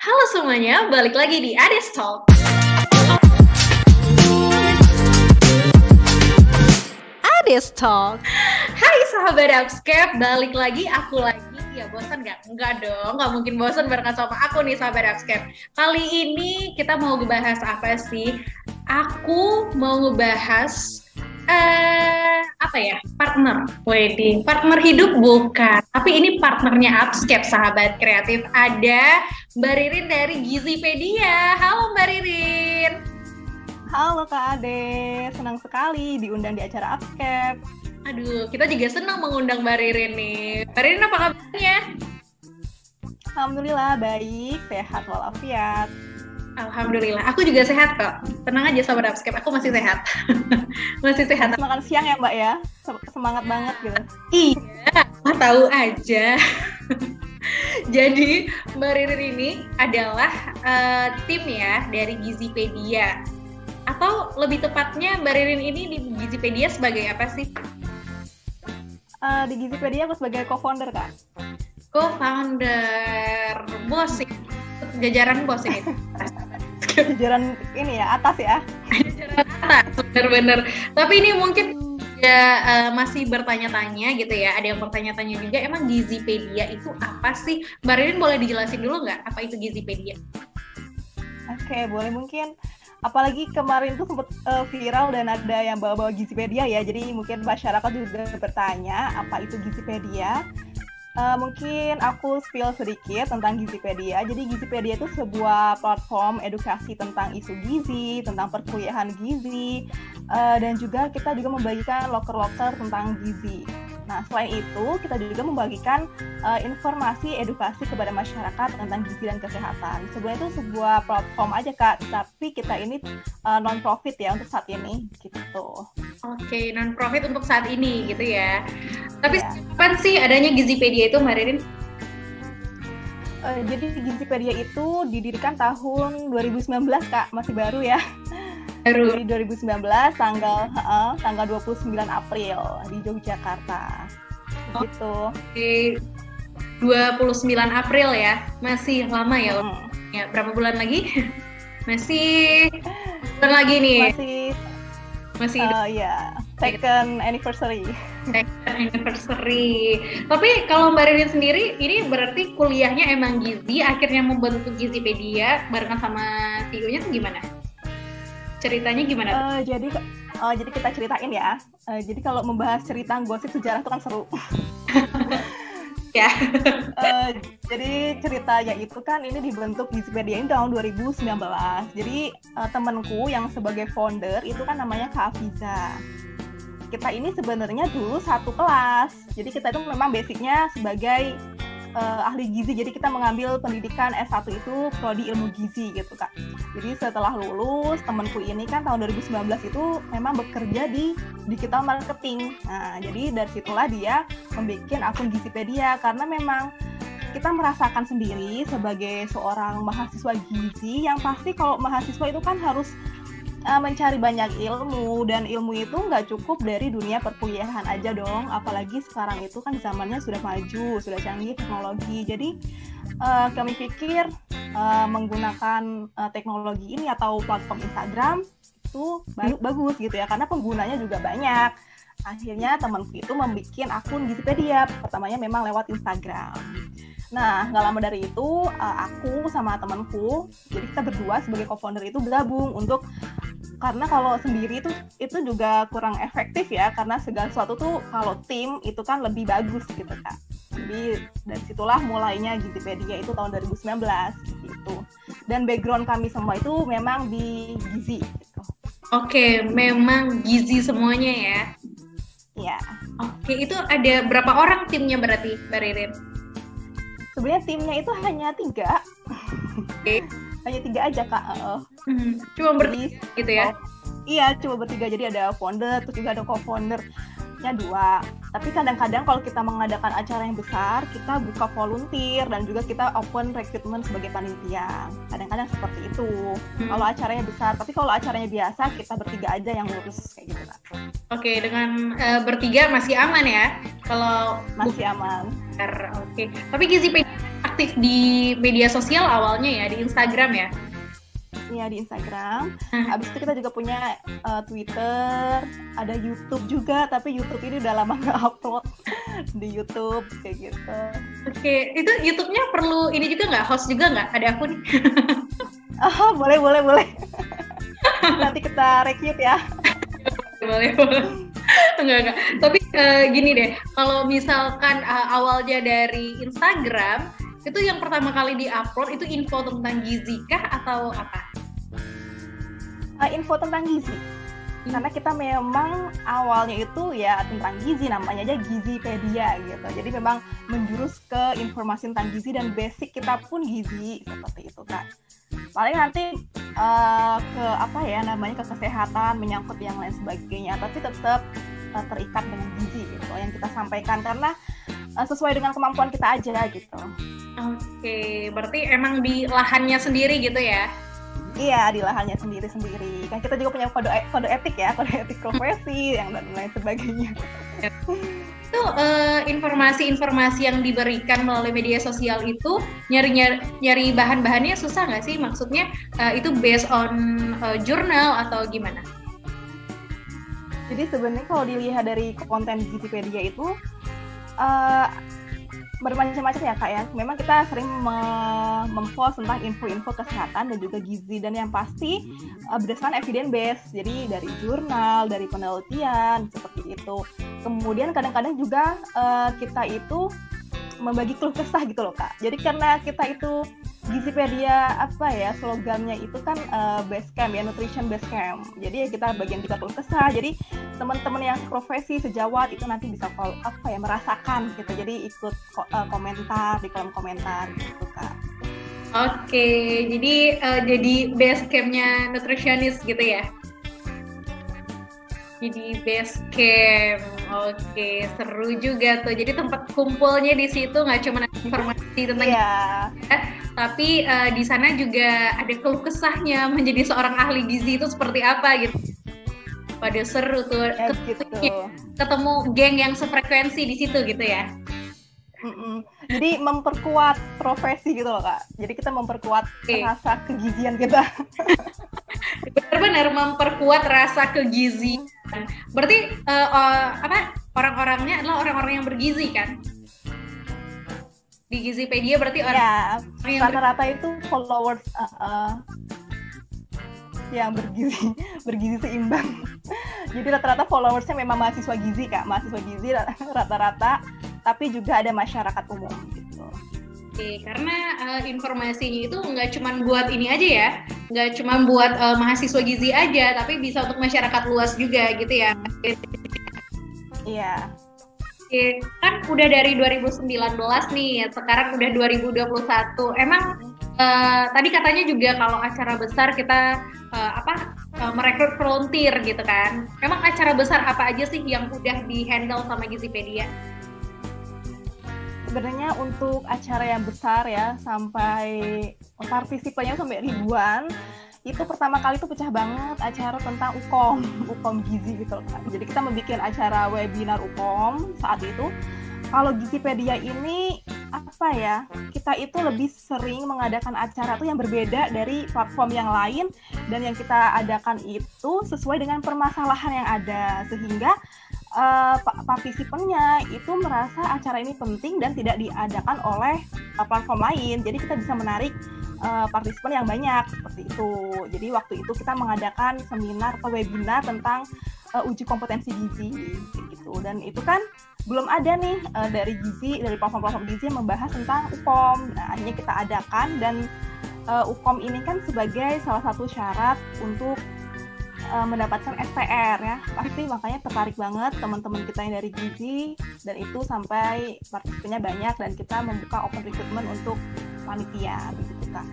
Halo semuanya, balik lagi di Ades Talk. Ades Talk. Hai sahabat Upscape, balik lagi aku lagi. Ya bosan nggak? Enggak dong, nggak mungkin bosan barengan sama aku nih sahabat Upscape. Kali ini kita mau ngebahas apa sih? Aku mau ngebahas partner wedding, partner hidup bukan, tapi ini partnernya Upscape sahabat kreatif. Ada Mbak Ririn dari Gizipedia. Halo Mbak Ririn. Halo Kak Ade, senang sekali diundang di acara Upscape. Aduh, kita juga senang mengundang Mbak Ririn nih. Mbak Ririn apa kabarnya? Alhamdulillah baik, sehat walafiat. Alhamdulillah, aku juga sehat kok. Tenang aja sahabat Upscape, aku masih sehat. Masih sehat. Makan siang ya Mbak ya, semangat banget gitu. Iya, tahu aja. Jadi Mbak Ririn ini adalah tim ya dari Gizipedia. Atau lebih tepatnya Mbak Ririn ini di Gizipedia sebagai apa sih? Di Gizipedia aku sebagai co-founder Kak. Co-founder, bos sih. Jajaran bos ini. Jajaran ini ya, atas ya. Jajaran atas, bener-bener. Tapi ini mungkin ya masih bertanya-tanya gitu ya. Ada yang bertanya-tanya juga, emang Gizipedia itu apa sih? Mbak Ririn boleh dijelasin dulu nggak apa itu Gizipedia? Oke, boleh mungkin. Apalagi kemarin tuh sempat viral dan ada yang bawa-bawa Gizipedia ya. Jadi mungkin masyarakat juga bertanya apa itu Gizipedia. Mungkin aku spill sedikit tentang Gizipedia. Jadi Gizipedia itu sebuah platform edukasi tentang isu gizi, tentang perkuliahan gizi, dan juga kita juga membagikan loker-loker tentang gizi. Nah, selain itu, kita juga membagikan informasi edukasi kepada masyarakat tentang gizi dan kesehatan. Sebenarnya itu sebuah platform aja, Kak, tapi kita ini non-profit ya untuk saat ini, gitu. Oke, non-profit untuk saat ini, gitu ya. Tapi kapan sih adanya Gizipedia itu, Mbak Ririn? Jadi Gizipedia itu didirikan tahun 2019, Kak, masih baru ya. Baru. Di 2019 tanggal 29 April di Yogyakarta. Gitu. Oke. 29 April ya. Masih lama ya. Ya, berapa bulan lagi? Masih bulan lagi nih. Masih ya, second anniversary. Second anniversary. Tapi kalau Mbak Ririn sendiri, ini berarti kuliahnya emang gizi, akhirnya membentuk Gizipedia barengan sama CEO-nya tuh gimana? Ceritanya gimana? Jadi kita ceritain ya. Jadi kalau membahas cerita gosip sejarah itu kan seru. Ya. Jadi ceritanya itu kan ini dibentuk Gizipedia ini tahun 2019. Jadi temanku yang sebagai founder itu kan namanya Kak Afiza. Kita ini sebenarnya dulu satu kelas. Jadi kita itu memang basicnya sebagai ahli gizi, jadi kita mengambil pendidikan S1 itu prodi ilmu gizi gitu Kak. Jadi setelah lulus, temanku ini kan tahun 2019 itu memang bekerja di digital marketing. Nah, jadi dari situlah dia membuat akun Gizipedia karena memang kita merasakan sendiri sebagai seorang mahasiswa gizi yang pasti kalau mahasiswa itu kan harus mencari banyak ilmu, dan ilmu itu nggak cukup dari dunia perkuliahan aja dong, apalagi sekarang itu kan zamannya sudah maju, sudah canggih teknologi. Jadi kami pikir menggunakan teknologi ini atau platform Instagram itu bagus gitu ya, karena penggunanya juga banyak. Akhirnya temanku itu membuat akun Gizipedia, pertamanya memang lewat Instagram. Nah, nggak lama dari itu, aku sama temanku, jadi kita berdua sebagai co-founder itu bergabung untuk, karena kalau sendiri itu juga kurang efektif ya, karena segala sesuatu tuh kalau tim itu kan lebih bagus gitu Kak. Jadi dari situlah mulainya Gizipedia itu tahun 2019 gitu. Dan background kami semua itu memang di gizi gitu. Oke, memang gizi semuanya ya? Iya. Oke, itu ada berapa orang timnya berarti, Mbak Ririn? Sebenarnya timnya itu hanya 3. Oke. Hanya 3 aja Kak. Cuma bertiga gitu ya? Iya, cuma bertiga. Jadi ada founder, terus juga ada co-foundernya 2. Tapi kadang-kadang kalau kita mengadakan acara yang besar, kita buka volunteer dan juga kita open recruitment sebagai panitia. Kadang-kadang seperti itu. Kalau acaranya besar, tapi kalau acaranya biasa, kita bertiga aja yang ngurus kayak gitu Kak. Oke, dengan bertiga masih aman ya? Kalau masih aman. Oke. Tapi Gizipedia aktif di media sosial awalnya ya, di Instagram ya? Iya, di Instagram. Habis itu kita juga punya Twitter, ada YouTube juga, tapi YouTube ini udah lama nggak upload di YouTube kayak gitu. Oke, itu YouTube-nya perlu ini juga nggak? Host juga nggak? Ada akun? Oh, boleh. Nanti kita recruit ya. Boleh. Enggak. Tapi gini deh, kalau misalkan awalnya dari Instagram, itu yang pertama kali di-upload itu info tentang gizi kah atau apa? Info tentang gizi. Karena kita memang awalnya itu ya tentang gizi, namanya aja Gizipedia gitu. Jadi memang menjurus ke informasi tentang gizi dan basic kita pun gizi seperti itu kan. Paling nanti ke apa ya namanya, ke kesehatan, menyangkut yang lain sebagainya, tapi tetap terikat dengan gizi gitu yang kita sampaikan, karena sesuai dengan kemampuan kita aja gitu. Oke, berarti emang di lahannya sendiri gitu ya? Iya, di lahannya sendiri-sendiri. Kan kita juga punya kode etik ya, kode etik profesi yang dan lain sebagainya. Itu informasi-informasi yang diberikan melalui media sosial itu nyari bahan-bahannya susah nggak sih? Maksudnya itu based on jurnal atau gimana? Jadi sebenarnya kalau dilihat dari konten Gizipedia itu bermacam-macam ya Kak ya. Memang kita sering mempost tentang info-info kesehatan dan juga gizi, dan yang pasti berdasarkan evidence base. Jadi dari jurnal, dari penelitian seperti itu. Kemudian kadang-kadang juga kita itu membagi keluh kesah gitu loh Kak. Jadi karena kita itu Gizipedia apa ya slogannya itu kan base camp ya, nutrition base camp. Jadi ya kita bagian juga keluh kesah. Jadi teman-teman yang profesi sejawat itu nanti bisa apa ya merasakan gitu. Jadi ikut komentar di kolom komentar gitu Kak. Oke, jadi base campnya nutritionist gitu ya? Jadi base camp, oke, seru juga tuh. Jadi tempat kumpulnya di situ nggak cuma informasi tentang tapi di sana juga ada keluh kesahnya menjadi seorang ahli gizi itu seperti apa gitu. Pada seru tuh, ketemu geng yang sefrekuensi di situ gitu ya. Jadi memperkuat profesi gitu loh Kak. Jadi kita memperkuat rasa kegizian kita. Benar-benar memperkuat rasa kegizian. Berarti orang-orangnya adalah orang-orang yang bergizi kan? Di Gizipedia berarti orang yang rata-rata itu followers yang bergizi seimbang. Jadi rata-rata followersnya memang mahasiswa gizi Kak, mahasiswa gizi rata-rata, tapi juga ada masyarakat umum gitu. Oke, karena informasinya itu nggak cuma buat ini aja ya, nggak cuma buat mahasiswa gizi aja, tapi bisa untuk masyarakat luas juga gitu ya. Iya. Oke, kan udah dari 2019 nih, sekarang udah 2021. Emang tadi katanya juga kalau acara besar kita merekrut volunteer gitu kan. Emang acara besar apa aja sih yang udah di-handle sama Gizipedia? Sebenarnya untuk acara yang besar ya, sampai partisipannya sampai ribuan, itu pertama kali itu pecah banget acara tentang UKOM gizi gitu kan. Jadi kita membuat acara webinar UKOM saat itu. Kalau Gizipedia ini apa ya, kita itu lebih sering mengadakan acara tuh yang berbeda dari platform yang lain, dan yang kita adakan itu sesuai dengan permasalahan yang ada, sehingga partisipannya itu merasa acara ini penting dan tidak diadakan oleh platform lain. Jadi kita bisa menarik partisipan yang banyak seperti itu. Jadi waktu itu kita mengadakan seminar atau webinar tentang uji kompetensi gizi gitu. Dan itu kan belum ada nih dari platform-platform gizi yang membahas tentang UKOM. Nah, akhirnya kita adakan, dan UKOM ini kan sebagai salah satu syarat untuk mendapatkan SPR ya. Pasti makanya tertarik banget teman-teman kita yang dari gizi, dan itu sampai partisipannya banyak, dan kita membuka open recruitment untuk panitia begitu Kak.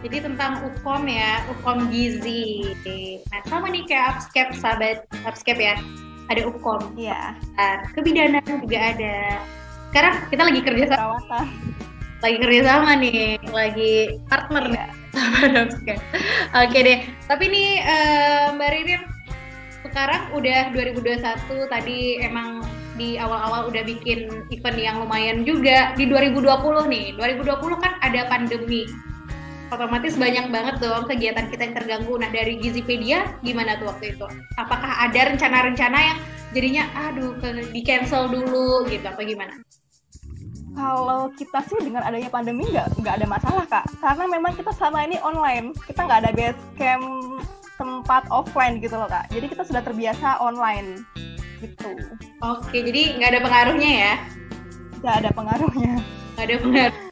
Jadi tentang UKOM ya, UKOM gizi. Nah, sama nih kayak sahabat Upscape ya. Ada UKOM. Iya. Kebidanan juga ada. Sekarang kita lagi kerja sama. Lagi kerja sama nih, lagi partner ya. Oke deh. Tapi nih Mbak Ririn, sekarang udah 2021, tadi emang di awal-awal udah bikin event yang lumayan juga. Di 2020 nih, 2020 kan ada pandemi. Otomatis banyak banget dong kegiatan kita yang terganggu. Nah, dari Gizipedia gimana tuh waktu itu? Apakah ada rencana-rencana yang jadinya di-cancel dulu gitu, apa gimana? Kalau kita sih dengan adanya pandemi nggak ada masalah, Kak. Karena memang kita selama ini online. Kita nggak ada base camp tempat offline gitu loh, Kak. Jadi kita sudah terbiasa online gitu. Oke, jadi nggak ada pengaruhnya ya? Nggak ada pengaruhnya. Nggak ada pengaruhnya.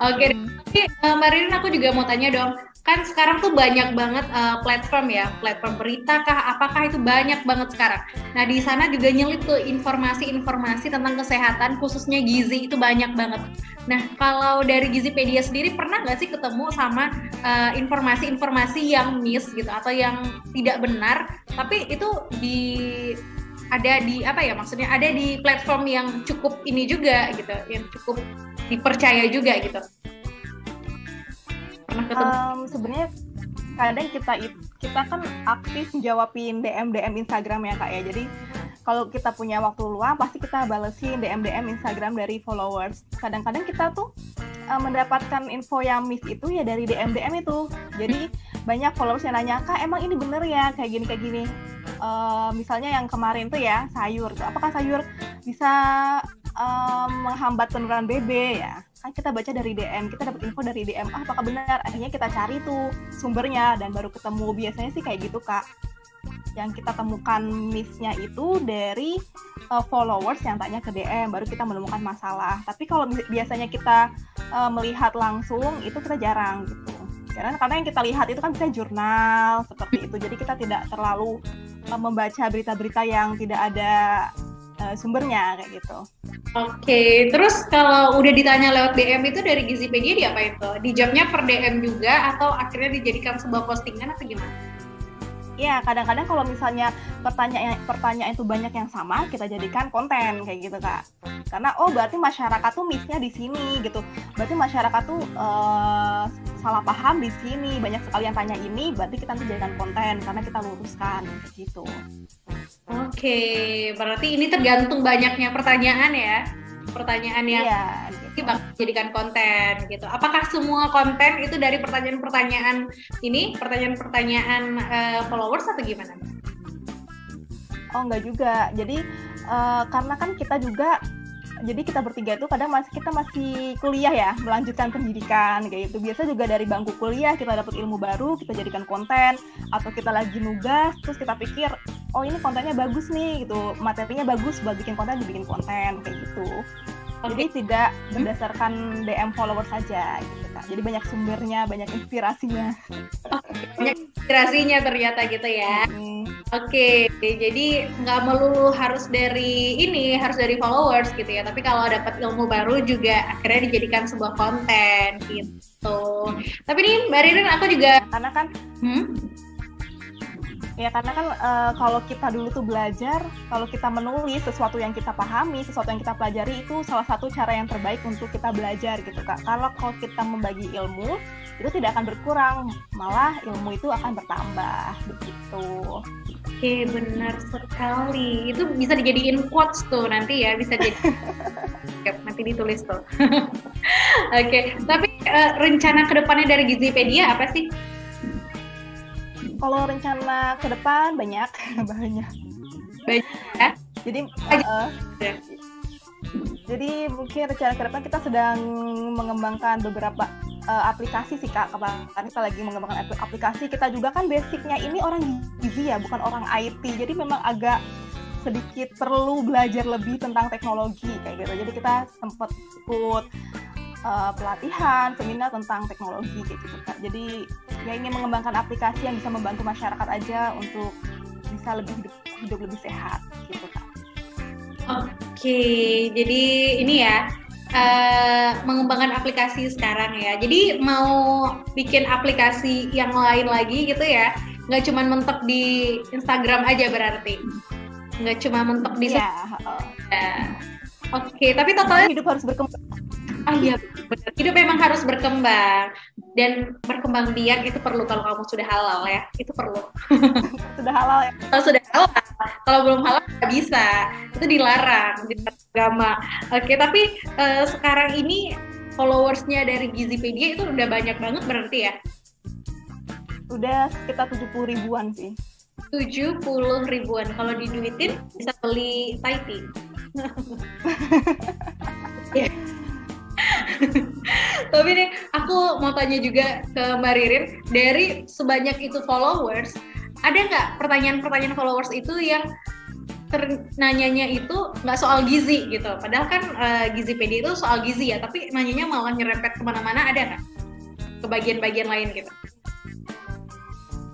Oke, tapi Mbak Ririn aku juga mau tanya dong. Kan sekarang tuh banyak banget platform ya, platform berita kah, apakah itu banyak banget sekarang. Nah, di sana juga nyelip tuh informasi-informasi tentang kesehatan, khususnya gizi, itu banyak banget. Nah, kalau dari Gizipedia sendiri, pernah nggak sih ketemu sama informasi-informasi yang miss gitu, atau yang tidak benar, tapi itu ada di platform yang cukup ini juga gitu, yang cukup dipercaya juga gitu. Sebenarnya kadang kita kan aktif jawabin DM Instagram ya, Kak ya. Jadi kalau kita punya waktu luang pasti kita balesin DM Instagram dari followers. Kadang-kadang kita tuh mendapatkan info yang miss itu ya dari DM itu. Jadi banyak followers yang nanya, Kak emang ini bener ya kayak gini. Misalnya yang kemarin tuh ya sayur, apakah sayur bisa menghambat penurunan BB ya? Kan kita baca dari DM, kita dapat info dari DM, apakah benar? Akhirnya kita cari tuh sumbernya dan baru ketemu. Biasanya sih kayak gitu, Kak. Yang kita temukan miss-nya itu dari followers yang tanya ke DM, baru kita menemukan masalah. Tapi kalau biasanya kita melihat langsung, itu kita jarang gitu. Karena yang kita lihat itu kan bisa jurnal seperti itu, jadi kita tidak terlalu membaca berita-berita yang tidak ada sumbernya kayak gitu. Oke, terus kalau udah ditanya lewat DM itu dari Gizipedia diapain tuh? Dijawabnya per DM juga atau akhirnya dijadikan sebuah postingan atau gimana? Ya, kadang-kadang kalau misalnya pertanyaan itu banyak yang sama, kita jadikan konten kayak gitu, Kak. Karena berarti masyarakat tuh miss-nya di sini gitu. Berarti masyarakat tuh salah paham di sini. Banyak sekali yang tanya ini, berarti kita nanti jadikan konten karena kita luruskan gitu. Oke, berarti ini tergantung banyaknya pertanyaan ya. Pertanyaan yang bakal dijadikan konten gitu. Apakah semua konten itu dari pertanyaan-pertanyaan ini, pertanyaan-pertanyaan followers atau gimana? Oh, enggak juga. Jadi karena kan kita juga, jadi kita bertiga itu kadang kita masih kuliah ya, melanjutkan pendidikan kayak gitu. Biasa juga dari bangku kuliah kita dapat ilmu baru, kita jadikan konten, atau kita lagi nugas, terus kita pikir, oh ini kontennya bagus nih gitu, materinya bagus buat bikin konten, dibikin konten kayak gitu. Jadi tidak berdasarkan DM follower saja gitu, Kak. Jadi banyak sumbernya, banyak inspirasinya. Banyak inspirasinya ternyata gitu ya. Oke, jadi nggak melulu harus dari followers gitu ya. Tapi kalau dapat ilmu baru juga akhirnya dijadikan sebuah konten gitu. Tapi nih Mbak Ririn, aku juga karena kan kalau kita dulu tuh belajar, kalau kita menulis sesuatu yang kita pahami, sesuatu yang kita pelajari, itu salah satu cara yang terbaik untuk kita belajar gitu, Kak. Kalau kita membagi ilmu, itu tidak akan berkurang, malah ilmu itu akan bertambah begitu. Oke, benar sekali. Itu bisa dijadiin quotes tuh nanti ya, bisa jadi nanti ditulis tuh. Oke, tapi rencana kedepannya dari Gizipedia apa sih? Kalau rencana ke depan banyak. Ya? Jadi mungkin rencana ke depan kita sedang mengembangkan beberapa aplikasi sih, Kak. Kemarin kita lagi mengembangkan aplikasi. Kita juga kan basicnya ini orang gizi ya, bukan orang IT. Jadi memang agak sedikit perlu belajar lebih tentang teknologi kayak gitu. Jadi kita sempat ikut pelatihan, seminar tentang teknologi kayak gitu, Kak. Jadi ya ingin mengembangkan aplikasi yang bisa membantu masyarakat aja untuk bisa hidup lebih sehat gitu, Kak. Oke, jadi ini ya mengembangkan aplikasi sekarang ya. Jadi mau bikin aplikasi yang lain lagi gitu ya? Nggak cuma mentok di Instagram aja berarti? Nggak cuma mentok di Oke, tapi totalnya hidup harus berkembang. Iya, benar. Hidup memang harus berkembang. dan berkembang biak itu perlu kalau kamu sudah halal ya, itu perlu. Sudah halal ya? Kalau sudah halal, kalau belum halal nggak bisa, itu dilarang di agama. Oke, tapi sekarang ini followersnya dari Gizipedia itu udah banyak banget berarti ya? Udah sekitar 70 ribuan sih. 70 ribuan, kalau diduitin bisa beli Taiti. Yeah. Tapi nih, aku mau tanya juga ke Mbak Ririn, dari sebanyak itu followers, ada nggak pertanyaan-pertanyaan followers itu yang nanyanya itu nggak soal gizi gitu? Padahal kan Gizipedia itu soal gizi ya, tapi nanyanya malah nyerempet kemana-mana, ada nggak? Ke bagian-bagian lain gitu?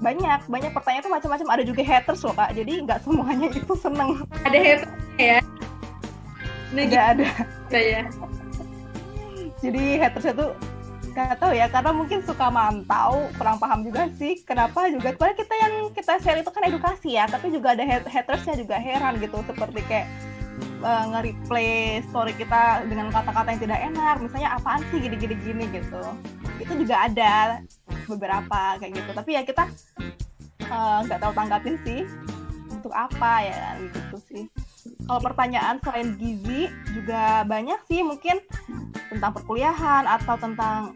Banyak pertanyaan tuh macam-macam. Ada juga haters loh Kak, jadi nggak semuanya itu seneng. Ada haters ya? Nah, ada. Ya. Jadi hatersnya tuh nggak tahu ya, karena mungkin suka mantau, kurang paham juga sih kenapa juga. Padahal kita yang kita share itu kan edukasi ya, tapi juga ada hatersnya juga heran gitu, seperti kayak nge-replay story kita dengan kata-kata yang tidak enak, misalnya apaan sih gini-gini gitu. Itu juga ada beberapa kayak gitu, tapi ya kita nggak tahu tanggapin sih untuk apa ya gitu sih. Kalau pertanyaan selain gizi juga banyak sih, mungkin tentang perkuliahan atau tentang,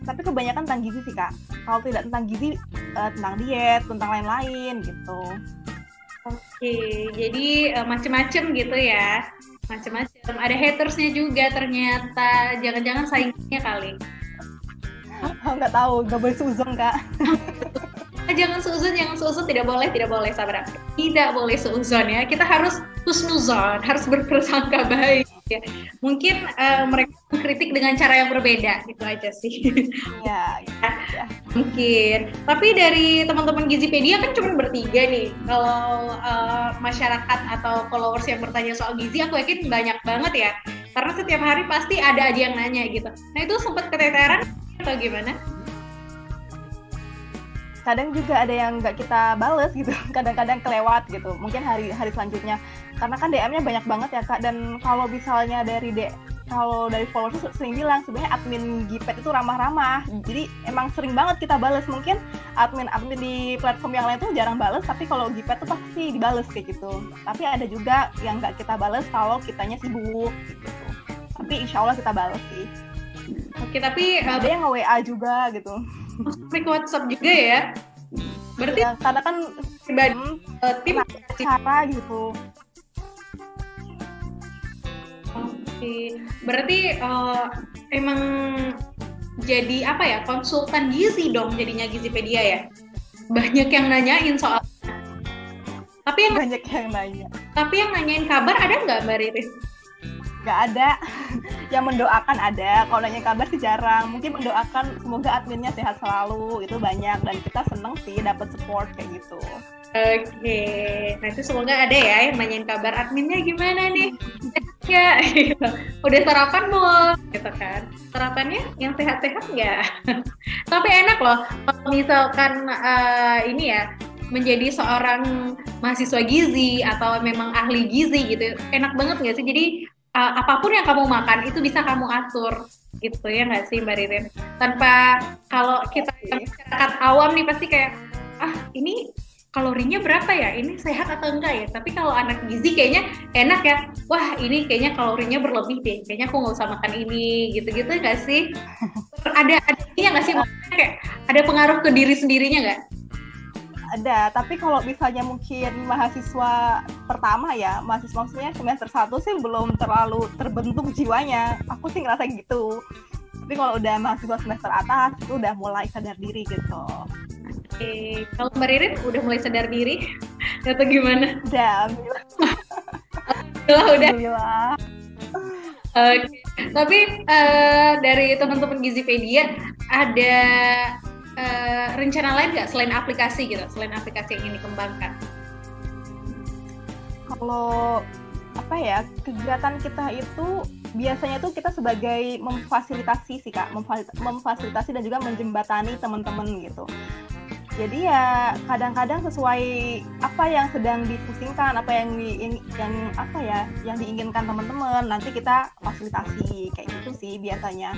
tapi kebanyakan tentang gizi sih Kak. Kalau tidak tentang gizi, tentang diet, tentang lain-lain gitu. Oke, jadi macem-macem gitu ya, macem-macem. Ada hatersnya juga ternyata, jangan-jangan saingannya kali. Nggak tahu, nggak boleh seuzon Kak. Jangan seuzon, tidak boleh sahabat. Tidak boleh seuzon ya. Kita harus husnuzon, harus berprasangka baik ya. Mungkin mereka mengkritik dengan cara yang berbeda, gitu aja sih. Ya. Mungkin. Tapi dari teman-teman Gizipedia kan cuma bertiga nih. Kalau masyarakat atau followers yang bertanya soal gizi, aku yakin banyak banget ya. Karena setiap hari pasti ada aja yang nanya gitu. Nah itu sempat keteteran atau gimana? Kadang juga ada yang nggak kita bales gitu, kadang-kadang kelewat gitu, mungkin hari selanjutnya, karena kan DM-nya banyak banget ya Kak. Dan kalau misalnya dari followers sering bilang sebenarnya admin Gipet itu ramah-ramah, jadi emang sering banget kita bales. Mungkin admin di platform yang lain tuh jarang bales, tapi kalau Gipet tuh pasti dibales kayak gitu. Tapi ada juga yang nggak kita bales kalau kitanya sibuk gitu, tapi insya Allah kita bales sih. Oke, tapi ada yang nge-WA juga gitu. Ke WhatsApp juga ya? Berarti ya, karena kan tim cara gitu. Oke, berarti emang jadi apa ya, konsultan gizi dong jadinya Gizipedia ya? Banyak yang nanyain soal. Banyak yang nanya. Tapi yang nanyain kabar ada nggak Mbak Ririn? Nggak ada. Yang mendoakan ada, kalau nanya kabar sih jarang. Mungkin mendoakan semoga adminnya sehat selalu, itu banyak, dan kita seneng sih dapat support kayak gitu. Oke, nah itu semoga ada ya yang nanyain kabar adminnya gimana nih, ya gitu. Udah sarapan belum gitu kan, sarapannya yang sehat-sehat nggak? Tapi enak loh kalau misalkan ini ya, menjadi seorang mahasiswa gizi atau memang ahli gizi gitu, enak banget nggak sih? Jadi apapun yang kamu makan itu bisa kamu atur gitu ya nggak sih Mbak Ririn? Tanpa, kalau kita masyarakat awam nih pasti kayak ini kalorinya berapa ya, ini sehat atau enggak ya? Tapi kalau anak gizi kayaknya enak ya, wah ini kayaknya kalorinya berlebih deh, kayaknya aku nggak usah makan ini gitu-gitu nggak sih? Ada ini nggak sih, kayak ada pengaruh ke diri sendirinya nggak? Ada, tapi kalau misalnya mungkin mahasiswa pertama ya, mahasiswa maksudnya semester 1 sih belum terlalu terbentuk jiwanya, aku sih ngerasa gitu. Tapi kalau udah mahasiswa semester atas itu udah mulai sadar diri gitu. Oke, kalau Mbak Ririn udah mulai sadar diri atau gimana? Udah, alhamdulillah. Oke, tapi dari teman-teman Gizipedia ada rencana lain nggak selain aplikasi gitu, selain aplikasi yang ingin dikembangkan? Kalau apa ya, kegiatan kita itu biasanya tuh kita sebagai memfasilitasi sih Kak, memfasilitasi dan juga menjembatani teman-teman gitu. Jadi ya kadang-kadang sesuai apa yang sedang dipusingkan, apa yang diinginkan teman-teman, nanti kita fasilitasi kayak gitu sih biasanya.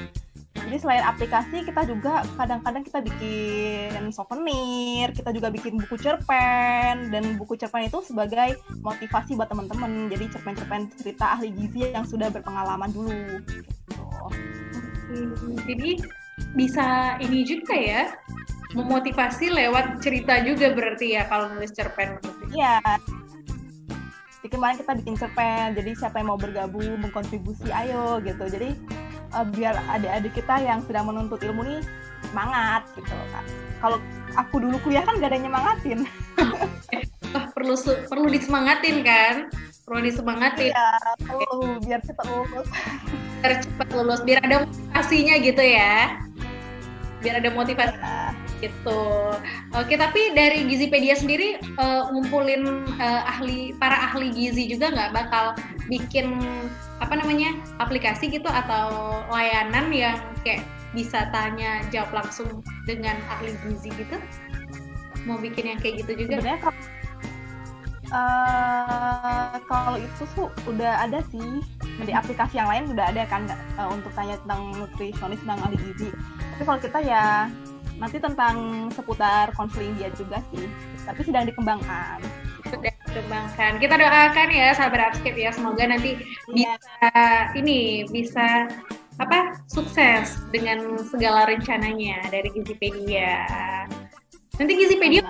Jadi selain aplikasi, kita juga kadang-kadang kita bikin souvenir, kita juga bikin buku cerpen, dan buku cerpen itu sebagai motivasi buat teman-teman. Jadi cerpen-cerpen cerita ahli gizi yang sudah berpengalaman dulu. Gitu. Jadi bisa ini juga ya, memotivasi lewat cerita juga berarti ya kalau nulis cerpen. Iya. Jadi kemarin kita bikin cerpen, jadi siapa yang mau bergabung, mengkontribusi, ayo gitu. Jadi biar adik-adik kita yang sedang menuntut ilmu nih semangat gitu loh Kak. Kalau aku dulu kuliah kan gak ada yang nyemangatin. Perlu disemangatin kan? Perlu disemangatin. Iya, perlu biar cepat lulus. Biar cepat lulus, biar ada motivasinya gitu ya. Biar ada motivasi gitu. Oke, tapi dari Gizipedia sendiri ngumpulin para ahli gizi juga nggak bakal bikin aplikasi gitu atau layanan yang kayak bisa tanya jawab langsung dengan ahli gizi gitu? Mau bikin yang kayak gitu juga? Sebenarnya kalau itu tuh udah ada sih di aplikasi yang lain, udah ada kan untuk tanya tentang nutrisionis, tentang ahli gizi. Tapi kalau kita ya nanti tentang seputar konseling diet juga sih, tapi sedang dikembangkan. Kita doakan ya sahabat Upscape ya, semoga nanti bisa sukses dengan segala rencananya dari Gizipedia. Nanti Gizipedia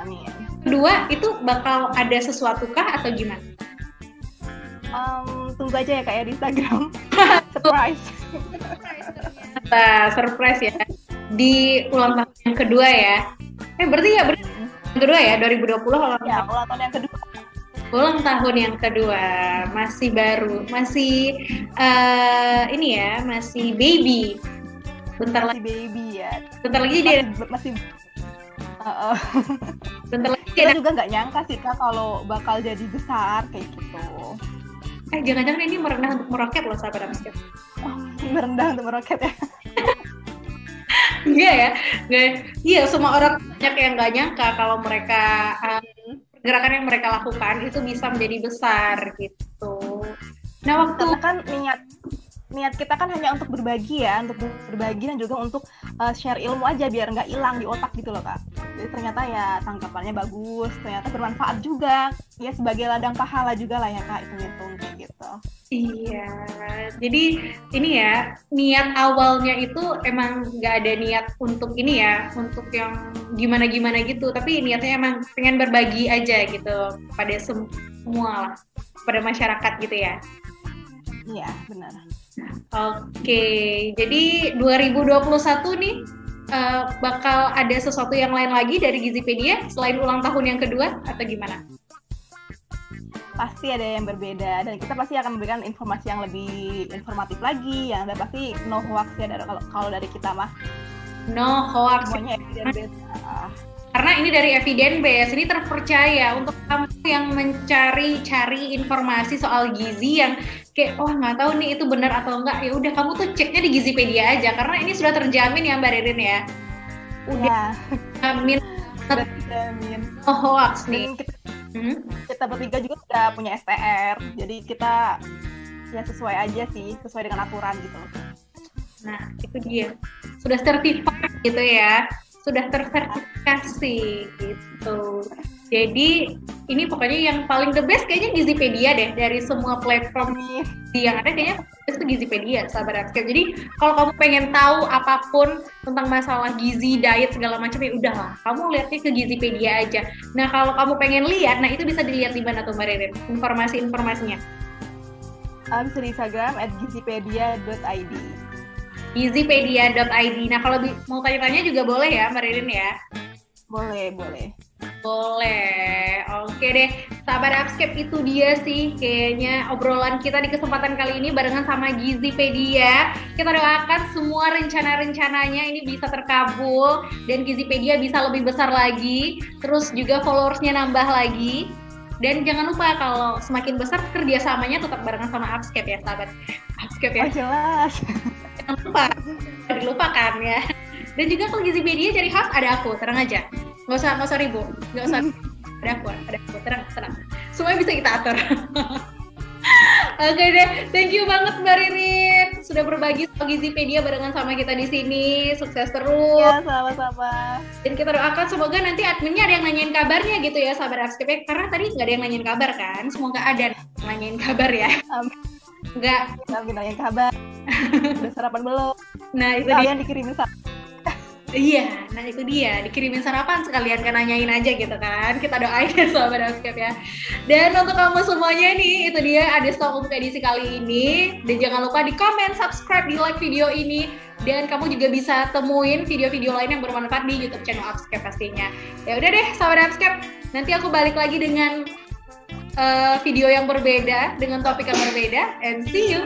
kedua itu bakal ada sesuatu kah atau gimana? Tunggu aja ya kayak di Instagram. Surprise. Surprise ya. Di ulang tahun yang kedua ya. Berarti yang kedua ya, 2020 ulang tahun yang kedua. Ulang tahun yang kedua, masih baru, masih masih baby. Bentar lagi baby ya. Bentar lagi dia masih bentar lagi kita juga nggak nyangka sih Kak kalau bakal jadi besar kayak gitu. Jangan-jangan ini merendah untuk meroket loh sahabat Upscape. Merendah untuk meroket ya. Enggak ya, iya semua orang banyak yang nggak nyangka kalau mereka pergerakan yang mereka lakukan itu bisa menjadi besar gitu. Nah waktu kan niat kita kan hanya untuk berbagi ya, untuk berbagi dan juga untuk share ilmu aja biar nggak hilang di otak gitu loh Kak. Jadi ternyata ya tanggapannya bagus, ternyata bermanfaat juga, ya sebagai ladang pahala juga lah ya Kak, hitung-hitung kayak gitu. Iya, jadi ini ya niat awalnya itu emang nggak ada niat untuk ini ya, untuk yang gimana-gimana gitu, tapi niatnya emang pengen berbagi aja gitu pada semua lah, pada masyarakat gitu ya. Iya, benar. Oke, jadi 2021 nih bakal ada sesuatu yang lain lagi dari Gizipedia selain ulang tahun yang kedua atau gimana? Pasti ada yang berbeda dan kita pasti akan memberikan informasi yang lebih informatif lagi, yang ada pasti no hoax ya kalau dari kita mah. No hoax. Semuanya evidence based. Karena ini dari evidence base, ini terpercaya untuk kamu yang mencari informasi soal gizi yang kayak nggak tahu nih itu benar atau enggak, ya udah kamu tuh ceknya di Gizipedia aja karena ini sudah terjamin ya Mbak Ririn ya. Udah terjamin. No hoax nih. Kita bertiga juga sudah punya STR, jadi kita ya sesuai aja sih, sesuai dengan aturan gitu. Nah itu dia, sudah sertifikat gitu ya. Sudah tersertifikasi gitu. Jadi ini pokoknya yang paling the best kayaknya Gizipedia deh dari semua platform yang ada, kayaknya itu Gizipedia sahabat Upscape. Jadi kalau kamu pengen tahu apapun tentang masalah gizi, diet segala macam ya udahlah, kamu lihatnya ke Gizipedia aja. Nah kalau kamu pengen lihat, nah itu bisa dilihat di mana tuh Mbak Ririn informasinya? Bisa di Instagram @gizipedia.id. Gizipedia.id. Nah kalau mau tanya-tanya juga boleh ya Mbak Ririn ya? Boleh. Oke deh, sahabat Upscape, itu dia sih kayaknya obrolan kita di kesempatan kali ini barengan sama Gizipedia. Kita doakan semua rencana-rencananya ini bisa terkabul dan Gizipedia bisa lebih besar lagi, terus juga followersnya nambah lagi. Dan jangan lupa kalau semakin besar kerjasamanya tetap barengan sama Upscape ya sahabat Upscape ya. Jelas. Jangan lupa, jangan dilupakan ya. Dan juga kalau Gizipedia cari host ada aku, tenang aja. Nggak usah ribut, nggak usah. Ada aku, tenang. Semuanya bisa kita atur. Oke deh, thank you banget Mbak Ririn sudah berbagi soal Gizipedia barengan sama kita di sini. Sukses terus. Ya, sama-sama. Dan kita doakan semoga nanti adminnya ada yang nanyain kabarnya gitu ya, sahabat Upscape. Karena tadi nggak ada yang nanyain kabar kan? Semoga ada yang nanyain kabar ya. Nggak. Amin, nanyain kabar. Udah sarapan belum? Nah, itu kalian dikirimin Iya, nah itu dia, dikirimin sarapan sekalian kan nanyain aja gitu kan. Kita doain ya sahabat Upscape ya. Dan untuk kamu semuanya nih, itu dia ada Stok untuk edisi kali ini. Dan jangan lupa di komen, subscribe, di like video ini. Dan kamu juga bisa temuin video-video lain yang bermanfaat di YouTube channel Upscape pastinya. Ya udah deh sahabat Upscape, nanti aku balik lagi dengan video yang berbeda, dengan topik yang berbeda. And see you!